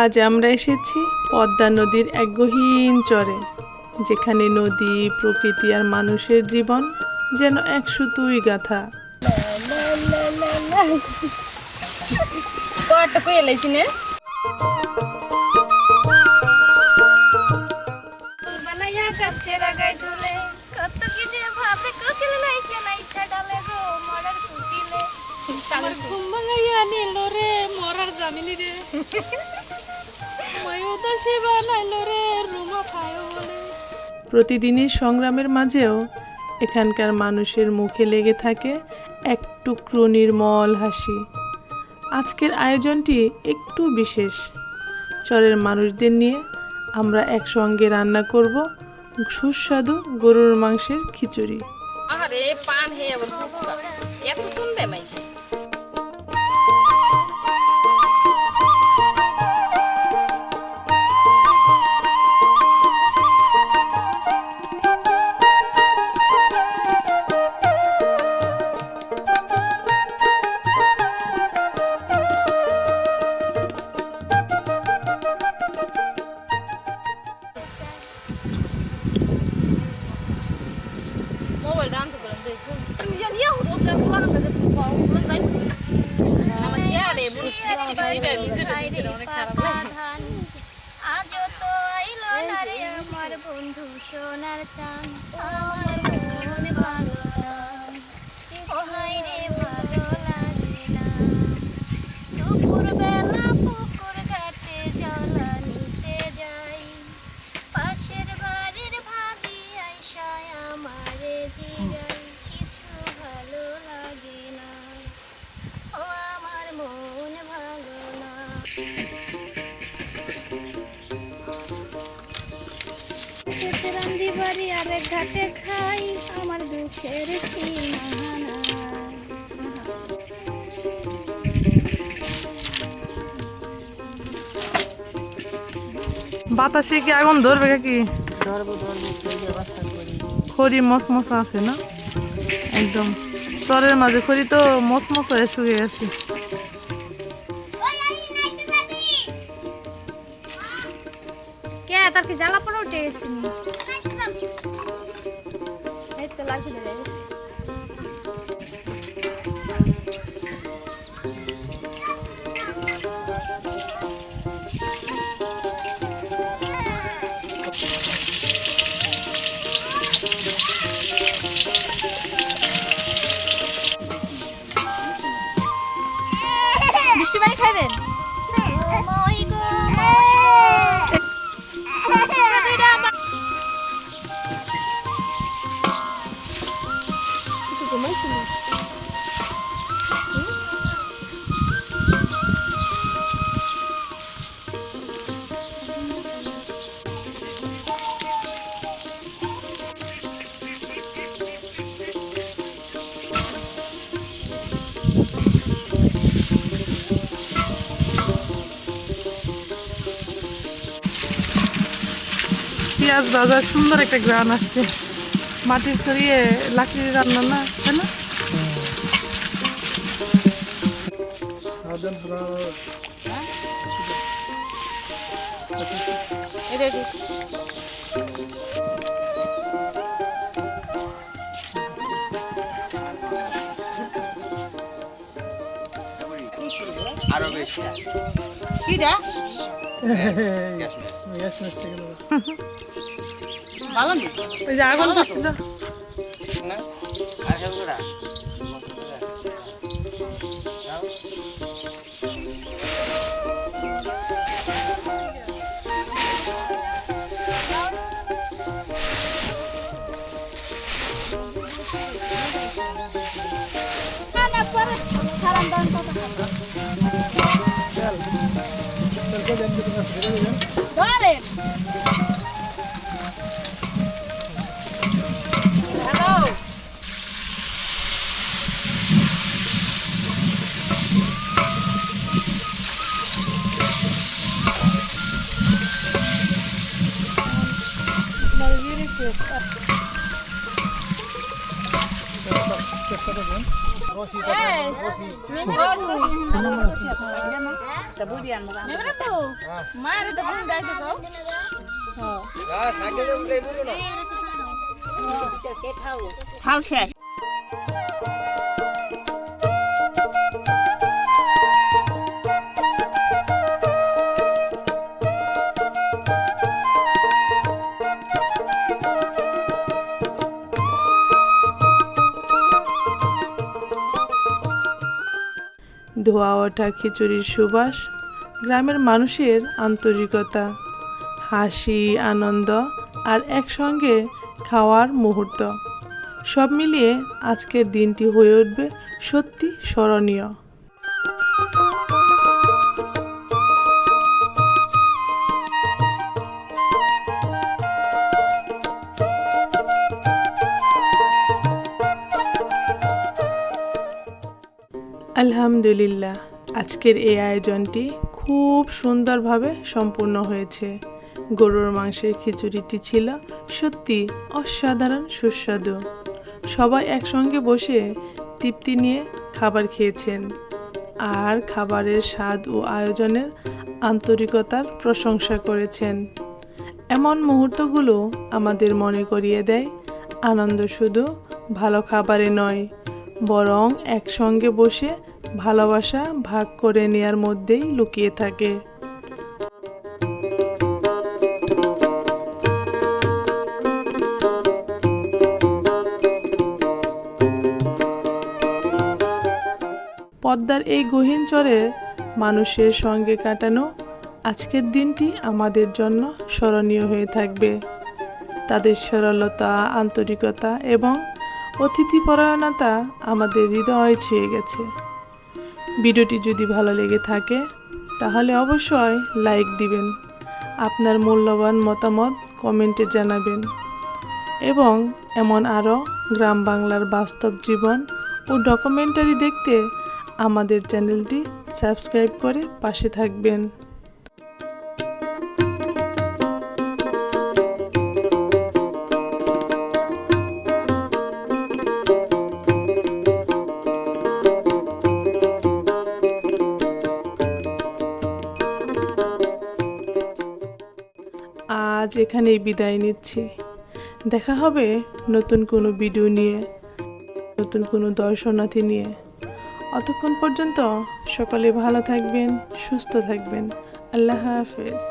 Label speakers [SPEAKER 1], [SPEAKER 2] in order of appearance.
[SPEAKER 1] আজ আমরা এসেছি পদ্মা নদীর এক গহীন চরে, যেখানে নদী, প্রকৃতি আর মানুষের জীবন যেন এক সুতুই গাথা। প্রতিদিনের সংগ্রামের মাঝেও এখানকার মানুষের মুখে লেগে থাকে এক টুকরো নির্মল হাসি। আজকের আয়োজনটি একটু বিশেষ। চরের মানুষদের নিয়ে আমরা একসঙ্গে রান্না করব সুস্বাদু গরুর মাংসের খিচুড়ি।
[SPEAKER 2] আরে পান হে আবার ফুসকা এত কোন দে মাইছে মোবাইল ডান তো করে দেখো তুমি জানি ইয়া হতো তো পুরো না দেখো পুরো যাই আমার চেয়ারে মুড়ি চিড়ি চিড়ি অনেক খারাপ লাগে
[SPEAKER 3] আজও তো আইলো না রে আমার বন্ধু সোনার চাঁদ, আমার মন ভালো চাঁদ, ও হায় রে ভালো লাগে না। দুপুর বেলা পুকুর ঘাটে জল নিতে যাই, পাশের বাড়ির ভাবি আইসায় আমারে জিগাই, কিছু ভালো লাগে না, ও আমার মন ভালো না। রান্দি বাড়ি আরেক ঘাটে খাই, আমার দুঃখের সীমা নাই।
[SPEAKER 1] বাতাসে কি আগুন ধরবে কি? খড়ি মশমশা আছে না একদম, চরের মাঝে খড়ি তো মশমশা হয়ে শুয়ে গেছে।
[SPEAKER 3] কে তার কি জ্বালা পড়া উঠে গেছে নি? এই তো লাগি ধরে গেছে। মিষ্টি পানি খাবেন?
[SPEAKER 1] পেঁয়াজ ভাজা সুন্দর একটা গ্রান আসছে, মাটির ছড়িয়ে লাকড়ির রান্না না, তাই না?
[SPEAKER 4] আরো বেশি
[SPEAKER 2] কিডা ভালো নি
[SPEAKER 1] ওই যে আগুন করছিল
[SPEAKER 4] না আশা করা
[SPEAKER 1] চেষ্টা করবেন।
[SPEAKER 2] মায়ের এটা বোন যাইতে কও
[SPEAKER 5] খাও শেষ
[SPEAKER 1] ধোয়া ওঠা খিচুড়ির সুবাস, গ্রামের মানুষের আন্তরিকতা, হাসি আনন্দ আর একসঙ্গে খাওয়ার মুহূর্ত, সব মিলিয়ে আজকের দিনটি হয়ে উঠবে সত্যি স্মরণীয়। আলহামদুলিল্লাহ, আজকের এই আয়োজনটি খুব সুন্দরভাবে সম্পূর্ণ হয়েছে। গরুর মাংসের খিচুড়িটি ছিল সত্যি অসাধারণ সুস্বাদু। সবাই একসঙ্গে বসে তৃপ্তি নিয়ে খাবার খেয়েছেন আর খাবারের স্বাদ ও আয়োজনের আন্তরিকতার প্রশংসা করেছেন। এমন মুহূর্তগুলো আমাদের মনে করিয়ে দেয় আনন্দ শুধু ভালো খাবারে নয়, বরং একসঙ্গে বসে ভালোবাসা ভাগ করে নেয়ার মধ্যেই লুকিয়ে থাকে। পদ্মার এই গহীন চরে মানুষের সঙ্গে কাটানো আজকের দিনটি আমাদের জন্য স্মরণীয় হয়ে থাকবে। তাদের সরলতা, আন্তরিকতা এবং অতিথিপরায়ণতা আমাদের হৃদয় ছুঁয়ে গেছে। ভিডিওটি যদি ভালো লেগে থাকে তাহলে অবশ্যই লাইক দিবেন, আপনার মূল্যবান মতামত কমেন্টে জানাবেন এবং এমন আরও গ্রাম বাংলার বাস্তব জীবন ও ডকুমেন্টারি দেখতে আমাদের চ্যানেলটি সাবস্ক্রাইব করে পাশে থাকবেন। আজ এখানেই বিদায় নিচ্ছি। দেখা হবে নতুন কোনো ভিডিও নিয়ে, নতুন কোনো দর্শনার্থী নিয়ে। অতক্ষণ পর্যন্ত সকলে ভালো থাকবেন, সুস্থ থাকবেন। আল্লাহ হাফেজ।